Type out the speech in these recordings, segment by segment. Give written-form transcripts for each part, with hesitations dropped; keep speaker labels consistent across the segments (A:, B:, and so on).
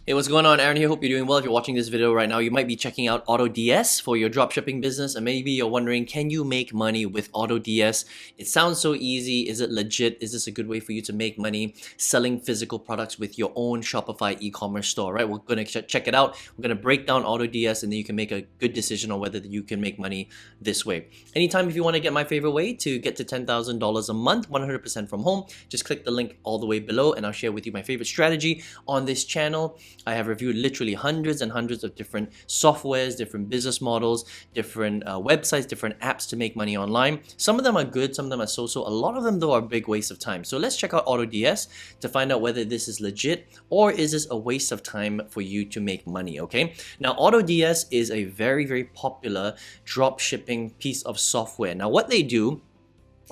A: Hey, what's going on? Aaron here. Hope you're doing well. If you're watching this video right now, you might be checking out AutoDS for your dropshipping business, and maybe you're wondering, can you make money with AutoDS? It sounds so easy. Is it legit? Is this a good way for you to make money selling physical products with your own Shopify e-commerce store, right? We're going to check it out. We're going to break down AutoDS, and then you can make a good decision on whether you can make money this way. Anytime if you want to get my favorite way to get to $10,000 a month, 100% from home, just click the link all the way below, and I'll share with you my favorite strategy on this channel. I have reviewed literally hundreds and hundreds of different softwares, different business models, different websites, different apps to make money online. Some of them are good, some of them are so-so. A lot of them though are a big waste of time. So let's check out AutoDS to find out whether this is legit or is this a waste of time for you to make money, okay? Now AutoDS is a very, very popular drop shipping piece of software. Now what they do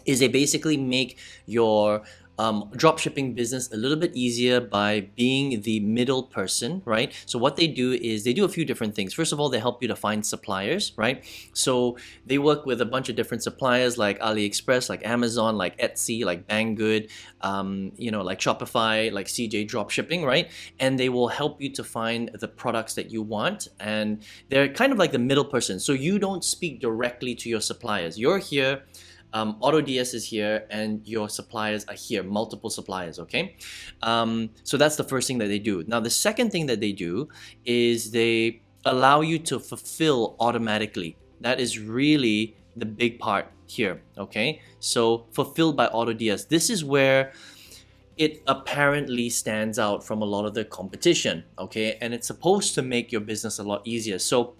A: is they basically make your dropshipping business a little bit easier by being the middle person, right? So what they do is they do a few different things. First of all, they help you to find suppliers, right? So they work with a bunch of different suppliers like AliExpress, like Amazon, like Etsy, like Banggood, like Shopify, like CJ Dropshipping, right? And they will help you to find the products that you want, and they're kind of like the middle person. So you don't speak directly to your suppliers. You're here. AutoDS is here and your suppliers are here, multiple suppliers, okay? So that's the first thing that they do. Now, the second thing that they do is they allow you to fulfill automatically. That is really the big part here, okay? So fulfilled by AutoDS. This is where it apparently stands out from a lot of the competition, okay? And it's supposed to make your business a lot easier. So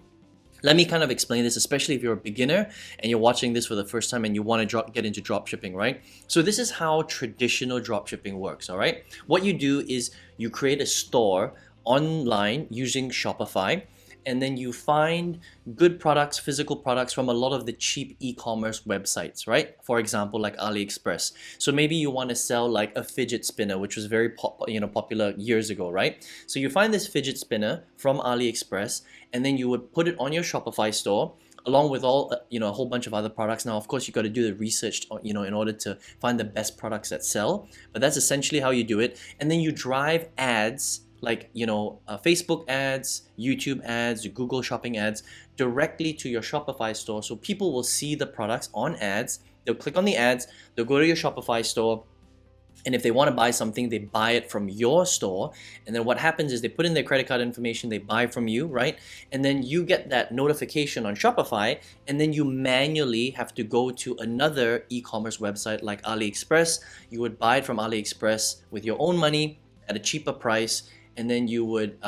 A: let me kind of explain this, especially if you're a beginner and you're watching this for the first time and you want to get into dropshipping, right? So this is how traditional dropshipping works, all right? What you do is you create a store online using Shopify, and then you find good products, physical products from a lot of the cheap e-commerce websites, right? For example, like AliExpress. So maybe you want to sell like a fidget spinner, which was very popular years ago, right? So you find this fidget spinner from AliExpress, and then you would put it on your Shopify store along with all a whole bunch of other products. Now, of course, you got to do the research, in order to find the best products that sell. But that's essentially how you do it. And then you drive ads like Facebook ads, YouTube ads, Google shopping ads directly to your Shopify store, so people will see the products on ads. They'll click on the ads, they'll go to your Shopify store, and if they want to buy something, they buy it from your store. And then what happens is they put in their credit card information, they buy from you, right? And then you get that notification on Shopify, and then you manually have to go to another e-commerce website like AliExpress. You would buy it from AliExpress with your own money at a cheaper price, and then you would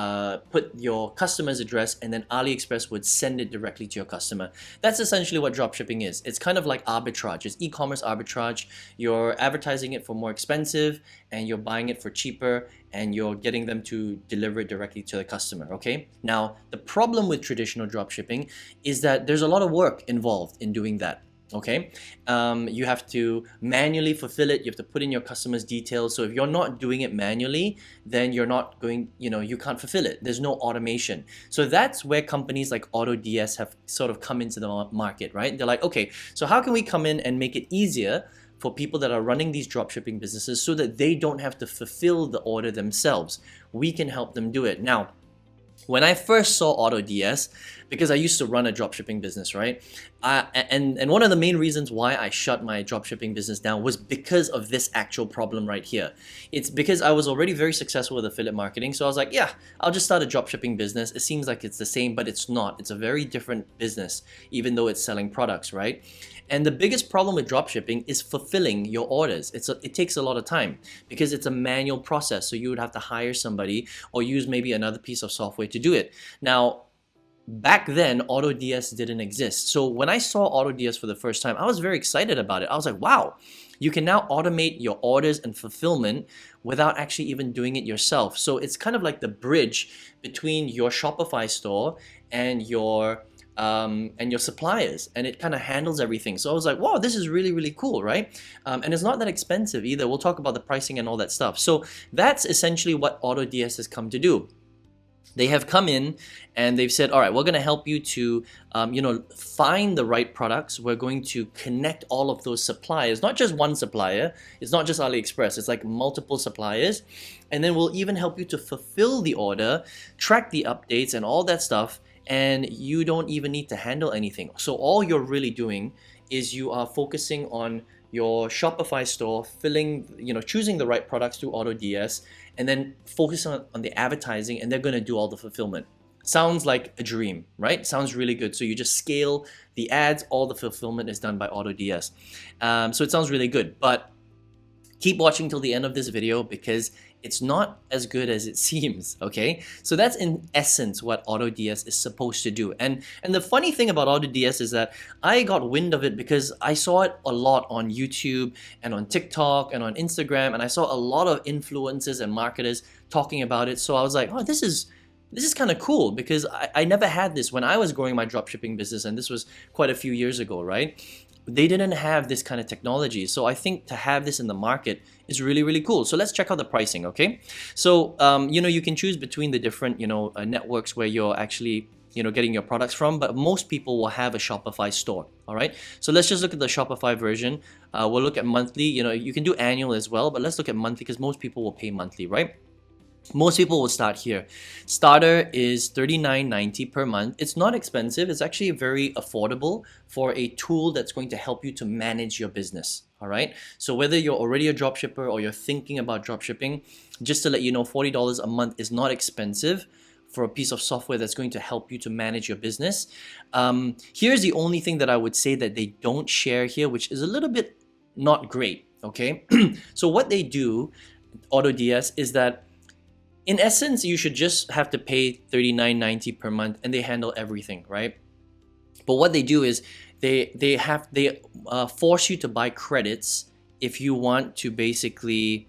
A: put your customer's address, and then AliExpress would send it directly to your customer. That's essentially what dropshipping is. It's kind of like arbitrage. It's e-commerce arbitrage. You're advertising it for more expensive, and you're buying it for cheaper, and you're getting them to deliver it directly to the customer, okay? Now, the problem with traditional dropshipping is that there's a lot of work involved in doing that. Okay, you have to manually fulfill it. You have to put in your customer's details. So if you're not doing it manually, then you're not going, you can't fulfill it. There's no automation. So that's where companies like AutoDS have sort of come into the market, right? They're like, okay, so how can we come in and make it easier for people that are running these dropshipping businesses so that they don't have to fulfill the order themselves? We can help them do it. Now, when I first saw AutoDS, because I used to run a dropshipping business, right? And one of the main reasons why I shut my dropshipping business down was because of this actual problem right here. It's because I was already very successful with affiliate marketing. So I was like, yeah, I'll just start a dropshipping business. It seems like it's the same, but it's not. It's a very different business, even though it's selling products, right? And the biggest problem with dropshipping is fulfilling your orders. It takes a lot of time because it's a manual process. So you would have to hire somebody or use maybe another piece of software to do it. Now, back then, AutoDS didn't exist. So when I saw AutoDS for the first time, I was very excited about it. I was like, wow, you can now automate your orders and fulfillment without actually even doing it yourself. So it's kind of like the bridge between your Shopify store and your suppliers, and it kind of handles everything. So I was like, wow, this is really, really cool, right? And it's not that expensive either. We'll talk about the pricing and all that stuff. So that's essentially what AutoDS has come to do. They have come in and they've said, all right, we're going to help you to find the right products. We're going to connect all of those suppliers, not just one supplier. It's not just AliExpress. It's like multiple suppliers. And then we'll even help you to fulfill the order, track the updates and all that stuff. And you don't even need to handle anything. So all you're really doing is you are focusing on your Shopify store, choosing the right products through AutoDS, and then focus on the advertising, and they're going to do all the fulfillment. Sounds like a dream, right? Sounds really good. So you just scale the ads, all the fulfillment is done by AutoDS. So it sounds really good, but keep watching till the end of this video because it's not as good as it seems, okay? So that's in essence what AutoDS is supposed to do. And the funny thing about AutoDS is that I got wind of it because I saw it a lot on YouTube and on TikTok and on Instagram, and I saw a lot of influencers and marketers talking about it. So I was like, oh, this is kind of cool because I never had this when I was growing my dropshipping business, and this was quite a few years ago, right? They didn't have this kind of technology. So I think to have this in the market is really, really cool. So let's check out the pricing, okay? So, you can choose between the different, networks where you're actually, getting your products from, but most people will have a Shopify store, all right? So let's just look at the Shopify version. We'll look at monthly, you can do annual as well, but let's look at monthly because most people will pay monthly, right? Most people will start here. Starter is $39.90 per month. It's not expensive. It's actually very affordable for a tool that's going to help you to manage your business. All right. So whether you're already a dropshipper or you're thinking about dropshipping, just to let you know, $40 a month is not expensive for a piece of software that's going to help you to manage your business. Here's the only thing that I would say that they don't share here, which is a little bit not great. Okay. So what they do, AutoDS, is that in essence, you should just have to pay $39.90 per month and they handle everything, right? But what they do is they force you to buy credits if you want to basically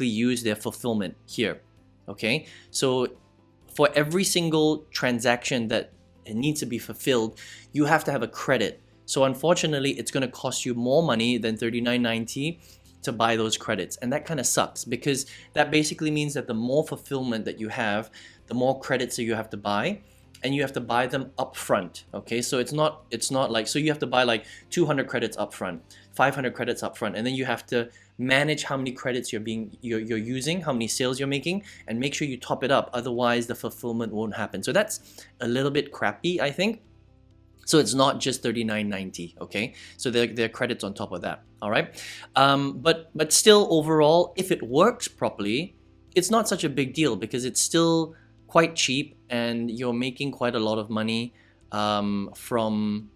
A: use their fulfillment here, okay? So for every single transaction that needs to be fulfilled, you have to have a credit. So unfortunately, it's going to cost you more money than $39.90 to buy those credits, and that kind of sucks because that basically means that the more fulfillment that you have, the more credits that you have to buy, and you have to buy them upfront. Okay, so it's not like, so you have to buy like 200 credits upfront, 500 credits upfront, and then you have to manage how many credits you're using, how many sales you're making, and make sure you top it up. Otherwise, the fulfillment won't happen. So that's a little bit crappy, I think. So it's not just $39.90, okay? So there are credits on top of that, all right? But still, overall, if it works properly, it's not such a big deal because it's still quite cheap and you're making quite a lot of money from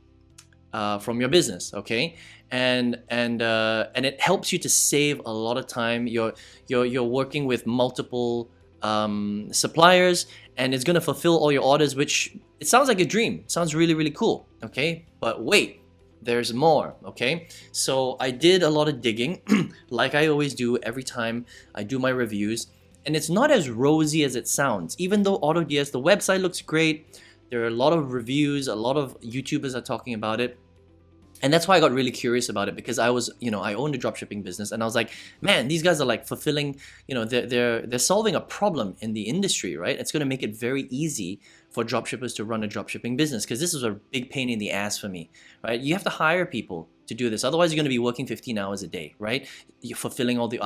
A: your business, okay? And it helps you to save a lot of time. You're working with multiple suppliers, and it's gonna fulfill all your orders, which it sounds like a dream. Sounds really, really cool, okay? But wait, there's more, okay? So I did a lot of digging, like I always do every time I do my reviews, and it's not as rosy as it sounds. Even though AutoDS, the website looks great, there are a lot of reviews, a lot of YouTubers are talking about it. And that's why I got really curious about it because I owned a dropshipping business and I was like, man, these guys are like fulfilling, they're solving a problem in the industry, right? It's going to make it very easy for dropshippers to run a dropshipping business because this is a big pain in the ass for me, right? You have to hire people to do this. Otherwise, you're going to be working 15 hours a day, right? You're fulfilling all the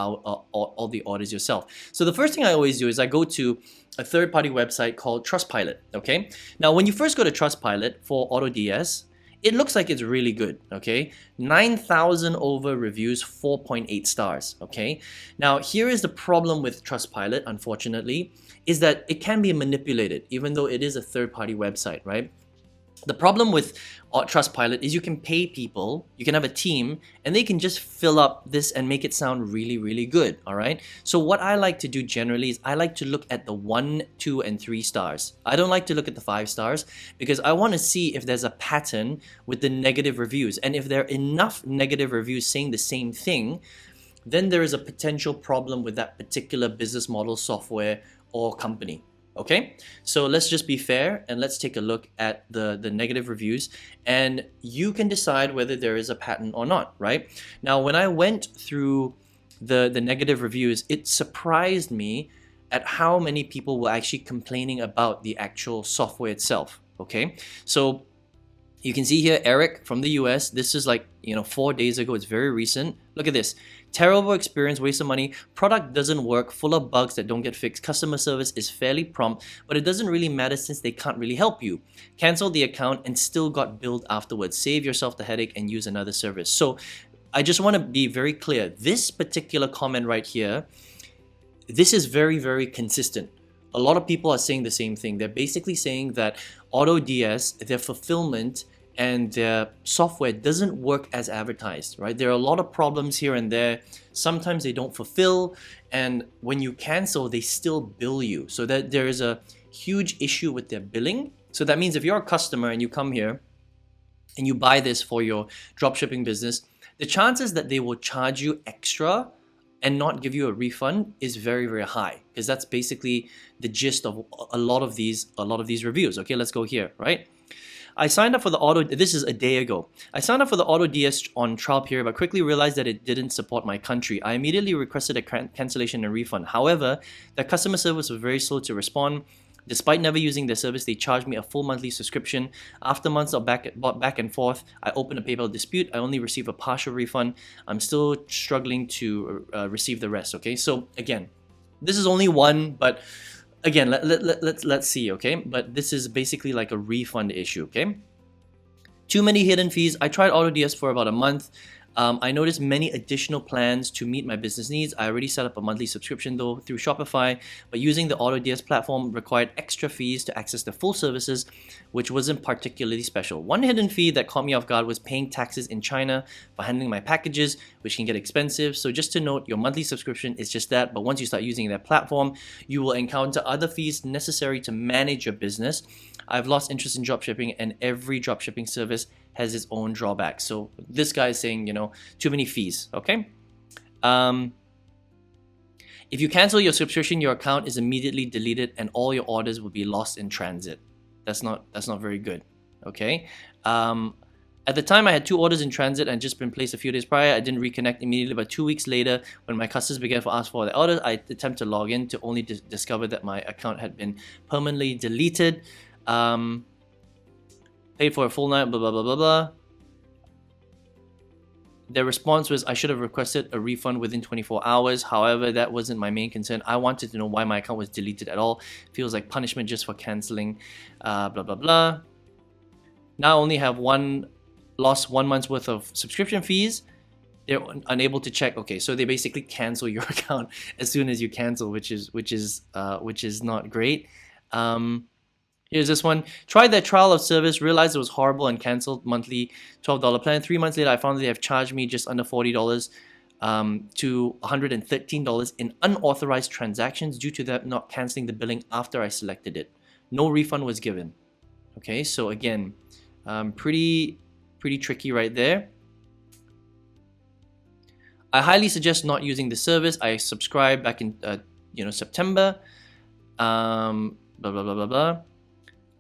A: orders yourself. So the first thing I always do is I go to a third-party website called Trustpilot, okay? Now, when you first go to Trustpilot for AutoDS, it looks like it's really good, okay? 9,000 over reviews, 4.8 stars, okay? Now, here is the problem with Trustpilot, unfortunately, is that it can be manipulated, even though it is a third-party website, right? The problem with Trustpilot is you can pay people, you can have a team, and they can just fill up this and make it sound really, really good, all right? So what I like to do generally is I like to look at the 1, 2, and 3 stars. I don't like to look at the 5 stars because I want to see if there's a pattern with the negative reviews. And if there are enough negative reviews saying the same thing, then there is a potential problem with that particular business model, software, or company. Okay, so let's just be fair and let's take a look at the negative reviews and you can decide whether there is a pattern or not, right? Now, when I went through the negative reviews, it surprised me at how many people were actually complaining about the actual software itself. Okay, so you can see here, Eric from the US. This is like, 4 days ago. It's very recent. Look at this. Terrible experience, waste of money. Product doesn't work, full of bugs that don't get fixed. Customer service is fairly prompt, but it doesn't really matter since they can't really help you. Cancel the account and still got billed afterwards. Save yourself the headache and use another service. So I just want to be very clear. This particular comment right here, this is very, very consistent. A lot of people are saying the same thing. They're basically saying that AutoDS, their fulfillment and their software doesn't work as advertised, right? There are a lot of problems here and there. Sometimes they don't fulfill, and when you cancel, they still bill you. So that there is a huge issue with their billing. So that means if you're a customer and you come here and you buy this for your dropshipping business, the chances that they will charge you extra and not give you a refund is very, very high, because that's basically the gist of a lot of these reviews. Okay, let's go here, right? I signed up for this is a day ago. I signed up for the AutoDS on trial period, but quickly realized that it didn't support my country. I immediately requested a cancellation and refund. However, the customer service was very slow to respond. Despite never using their service, they charged me a full monthly subscription. After months of back and forth, I opened a PayPal dispute. I only received a partial refund. I'm still struggling to receive the rest. Okay, so again, this is only one, but again, let's see, okay? But this is basically like a refund issue, okay? Too many hidden fees. I tried AutoDS for about a month. I noticed many additional plans to meet my business needs. I already set up a monthly subscription though through Shopify, but using the AutoDS platform required extra fees to access the full services, which wasn't particularly special. One hidden fee that caught me off guard was paying taxes in China for handling my packages, which can get expensive. So just to note, your monthly subscription is just that, but once you start using that platform, you will encounter other fees necessary to manage your business. I've lost interest in dropshipping, and every dropshipping service has its own drawbacks. So this guy is saying, too many fees, okay? If you cancel your subscription, your account is immediately deleted and all your orders will be lost in transit. That's not very good, okay? At the time, I had 2 orders in transit and just been placed a few days prior. I didn't reconnect immediately, but 2 weeks later, when my customers began to ask for the orders, I attempted to log in to only discover that my account had been permanently deleted. Paid for a full night, blah, blah, blah, blah, blah. Their response was, I should have requested a refund within 24 hours. However, that wasn't my main concern. I wanted to know why my account was deleted at all. Feels like punishment just for canceling, blah, blah, blah. Now I only have lost 1 month's worth of subscription fees. They're unable to check. Okay, so they basically cancel your account as soon as you cancel, which is not great. Here's this one. Tried their trial of service, realized it was horrible and canceled monthly $12 plan. 3 months later, I found they have charged me just under $40 to $113 in unauthorized transactions due to them not canceling the billing after I selected it. No refund was given. Okay, so again, pretty tricky right there. I highly suggest not using the service. I subscribed back in September. Blah blah blah blah blah.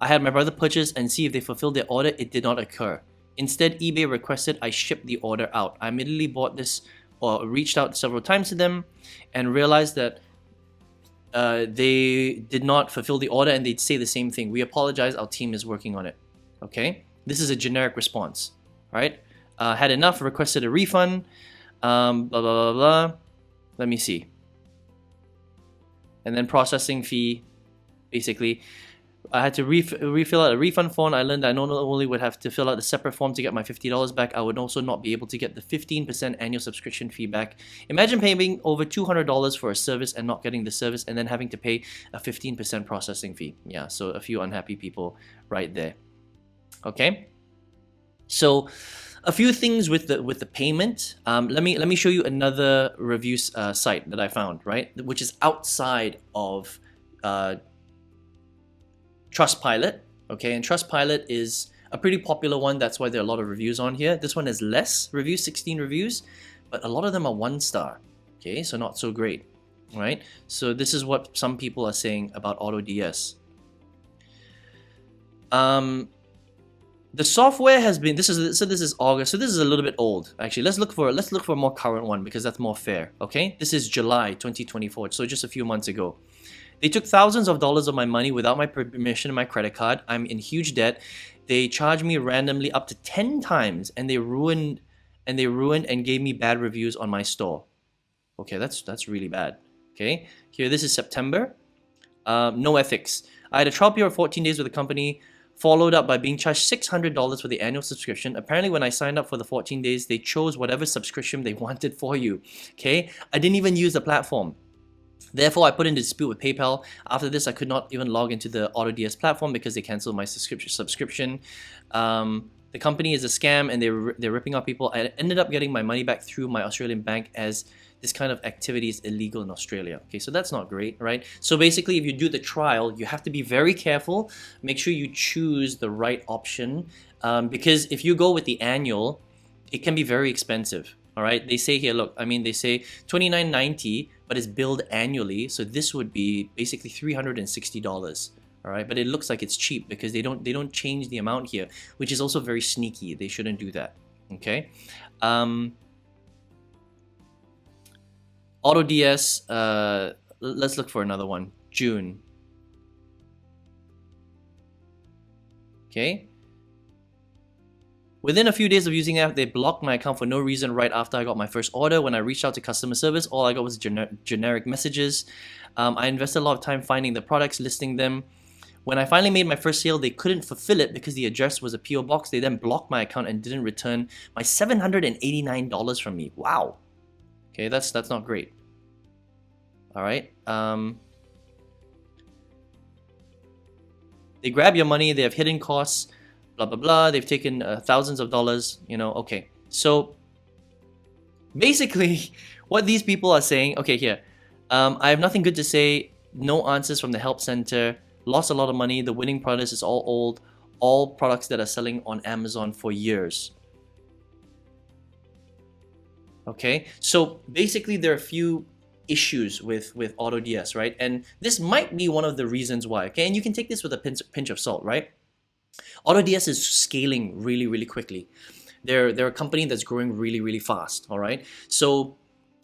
A: I had my brother purchase and see if they fulfilled their order. It did not occur. Instead, eBay requested I ship the order out. I immediately bought this or reached out several times to them and realized that they did not fulfill the order, and they'd say the same thing. We apologize. Our team is working on it. Okay, this is a generic response. Right? Had enough. Requested a refund. Blah blah blah blah. Let me see. And then processing fee. Basically, I had to refill out a refund form. I learned I not only would have to fill out a separate form to get my $50 back, I would also not be able to get the 15% annual subscription fee back. Imagine paying over $200 for a service and not getting the service, and then having to pay a 15% processing fee. Yeah, so a few unhappy people right there. Okay, so a few things with the payment. Let me show you another review site that I found, right, which is outside of Trustpilot. Okay, and Trustpilot is a pretty popular one. That's why there are a lot of reviews on here. This one has less reviews, 16 reviews, but a lot of them are 1 star. Okay, so not so great, right? So this is what some people are saying about AutoDS. The software has been, this is August, so this is a little bit old. Actually, let's look for a more current one because that's more fair. Okay, this is July 2024, so just a few months ago. They took thousands of dollars of my money without my permission and my credit card. I'm in huge debt. They charged me randomly up to 10 times, and they ruined and gave me bad reviews on my store. Okay, that's really bad. Okay, here, this is September. No ethics. I had a trial period of 14 days with the company, followed up by being charged $600 for the annual subscription. Apparently, when I signed up for the 14 days, they chose whatever subscription they wanted for you. Okay, I didn't even use the platform. Therefore, I put in a dispute with PayPal. After this, I could not even log into the AutoDS platform because they canceled my subscription. The company is a scam and they're ripping off people. I ended up getting my money back through my Australian bank as this kind of activity is illegal in Australia. Okay, so that's not great, right? So basically, if you do the trial, you have to be very careful. Make sure you choose the right option because if you go with the annual, it can be very expensive. All right, they say here, look, I mean, they say $29.90, but it's billed annually, so this would be basically $360. All right, but it looks like it's cheap because they don't change the amount here, which is also very sneaky. They shouldn't do that. Okay, AutoDS. Let's look for another one. June. Okay. Within a few days of using the app, they blocked my account for no reason right after I got my first order. When I reached out to customer service, all I got was generic messages. I invested a lot of time finding the products, listing them. When I finally made my first sale, they couldn't fulfill it because the address was a PO box. They then blocked my account and didn't return my $789 from me. Wow. Okay, that's not great. All right. They grab your money. They have hidden costs. Blah blah blah. They've taken thousands of dollars. You know. Okay. So basically, what these people are saying. Okay, here. I have nothing good to say. No answers from the help center. Lost a lot of money. The winning product is all old. All products that are selling on Amazon for years. Okay. So basically, there are a few issues with AutoDS, right? And this might be one of the reasons why. Okay, and you can take this with a pinch of salt, right? AutoDS is scaling really, really quickly. They're a company that's growing really, really fast, all right? So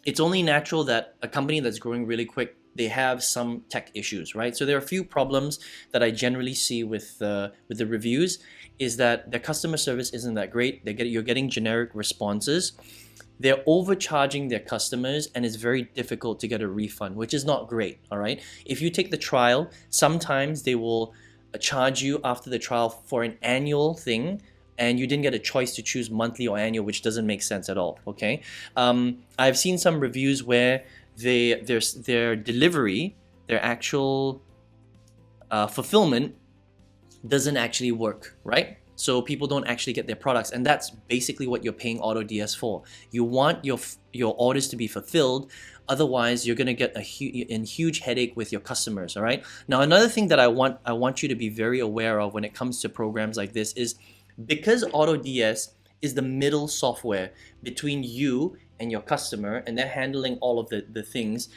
A: it's only natural that a company that's growing really quick, they have some tech issues, right? So there are a few problems that I generally see with the reviews is that their customer service isn't that great. You're getting generic responses. They're overcharging their customers and it's very difficult to get a refund, which is not great, all right? If you take the trial, sometimes they will charge you after the trial for an annual thing and you didn't get a choice to choose monthly or annual, which doesn't make sense at all. Okay, I've seen some reviews where their delivery, their actual fulfillment doesn't actually work, right? So people don't actually get their products, and that's basically what you're paying AutoDS for. You want your orders to be fulfilled, otherwise you're gonna get a huge headache with your customers. All right. Now another thing that I want you to be very aware of when it comes to programs like this is because AutoDS is the middle software between you and your customer, and they're handling all of the things.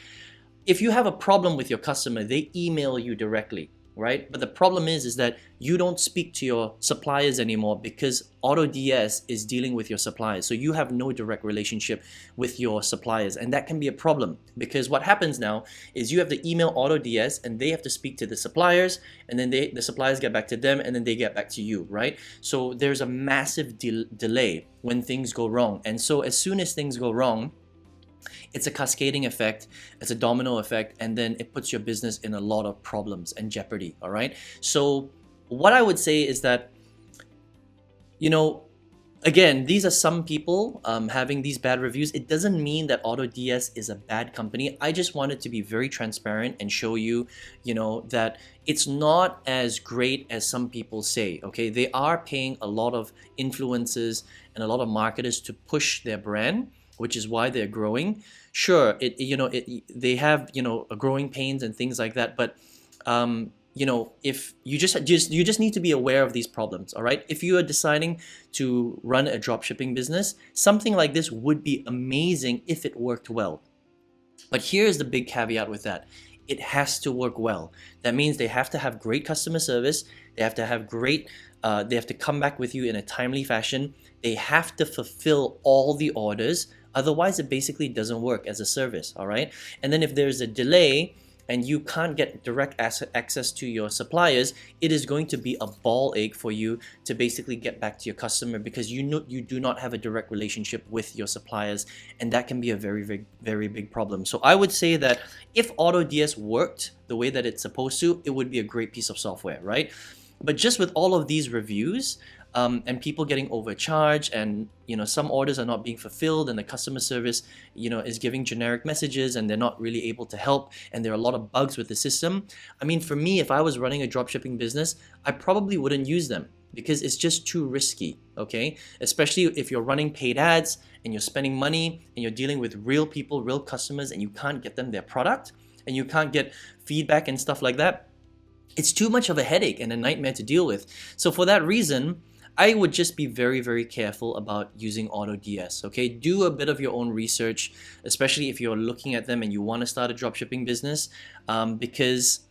A: If you have a problem with your customer, they email you directly. Right? But the problem is that you don't speak to your suppliers anymore because AutoDS is dealing with your suppliers. So you have no direct relationship with your suppliers. And that can be a problem because what happens now is you have to email AutoDS and they have to speak to the suppliers, and then the suppliers get back to them, and then they get back to you, right? So there's a massive delay when things go wrong. And so as soon as things go wrong, it's a cascading effect, it's a domino effect, and then it puts your business in a lot of problems and jeopardy, all right? So what I would say is that, you know, again, these are some people having these bad reviews. It doesn't mean that AutoDS is a bad company. I just wanted to be very transparent and show you, you know, that it's not as great as some people say, okay? They are paying a lot of influencers and a lot of marketers to push their brand, which is why they're growing. Sure, they have, you know, growing pains and things like that, but you know, if you just need to be aware of these problems, all right? If you are deciding to run a dropshipping business, something like this would be amazing if it worked well. But here's the big caveat with that. it has to work well. That means they have to have great customer service. They have to have great, they have to come back with you in a timely fashion. They have to fulfill all the orders. Otherwise, it basically doesn't work as a service, all right? And then if there's a delay and you can't get direct access to your suppliers, it is going to be a ball ache for you to basically get back to your customer, because you know you do not have a direct relationship with your suppliers, and that can be a very big problem. So I would say that if AutoDS worked the way that it's supposed to, it would be a great piece of software, right? But just with all of these reviews, and people getting overcharged, and some orders are not being fulfilled, and the customer service is giving generic messages, and they're not really able to help, and there are a lot of bugs with the system. I mean, for me, if I was running a dropshipping business, I probably wouldn't use them, because it's just too risky, okay? Especially if you're running paid ads and you're spending money and you're dealing with real people, real customers, and you can't get them their product, and you can't get feedback and stuff like that. It's too much of a headache and a nightmare to deal with. So for that reason, I would just be very careful about using AutoDS, okay? Do a bit of your own research, especially if you're looking at them and you want to start a dropshipping business, because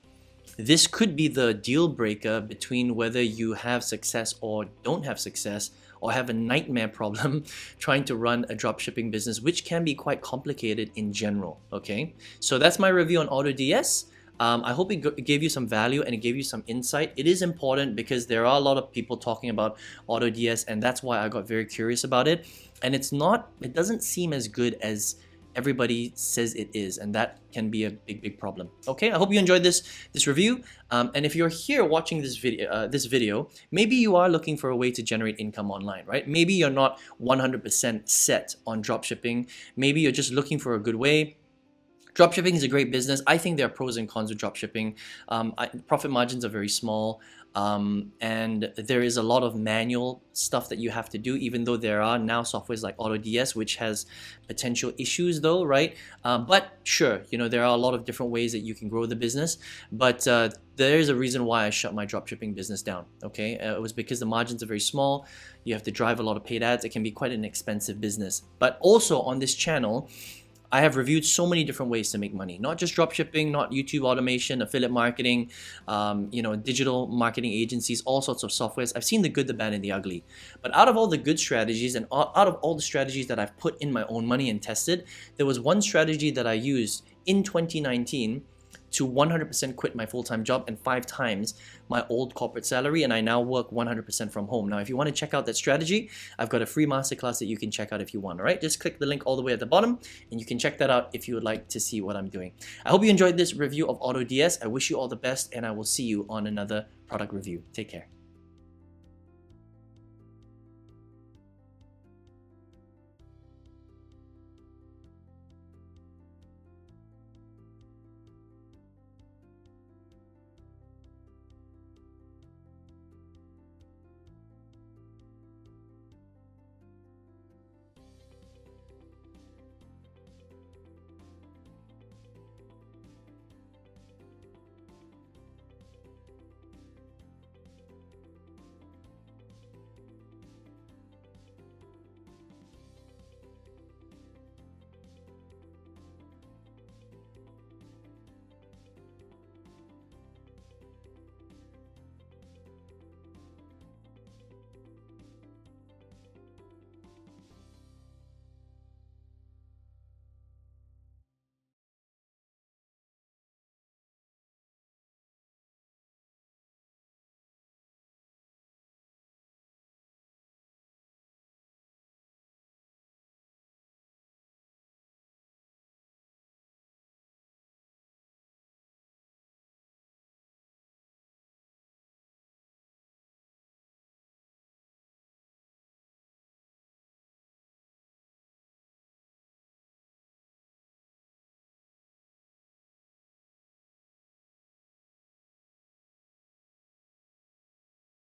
A: this could be the deal breaker between whether you have success or don't have success, or have a nightmare problem trying to run a dropshipping business, which can be quite complicated in general, okay? So that's my review on AutoDS. I hope it gave you some value and it gave you some insight. It is important because there are a lot of people talking about AutoDS, and that's why I got very curious about it. And it doesn't seem as good as everybody says it is, and that can be a big problem. Okay, I hope you enjoyed this review. And if you're here watching this video, maybe you are looking for a way to generate income online, right? Maybe you're not 100% set on dropshipping. Maybe you're just looking for a good way. Dropshipping is a great business. I think there are pros and cons with dropshipping. Profit margins are very small, and there is a lot of manual stuff that you have to do, even though there are now softwares like AutoDS, which has potential issues though, right? But sure, there are a lot of different ways that you can grow the business, but there is a reason why I shut my dropshipping business down, okay? It was because the margins are very small. You have to drive a lot of paid ads. It can be quite an expensive business. But also on this channel, I have reviewed so many different ways to make money, not just dropshipping, not YouTube automation, affiliate marketing, digital marketing agencies, all sorts of softwares. I've seen the good, the bad, and the ugly. But out of all the good strategies and out of all the strategies that I've put in my own money and tested, there was one strategy that I used in 2019 to 100% quit my full-time job and 5 times my old corporate salary, and I now work 100% from home. Now, if you want to check out that strategy, I've got a free masterclass that you can check out if you want, all right? Just click the link all the way at the bottom, and you can check that out if you would like to see what I'm doing. I hope you enjoyed this review of AutoDS. I wish you all the best, and I will see you on another product review. Take care.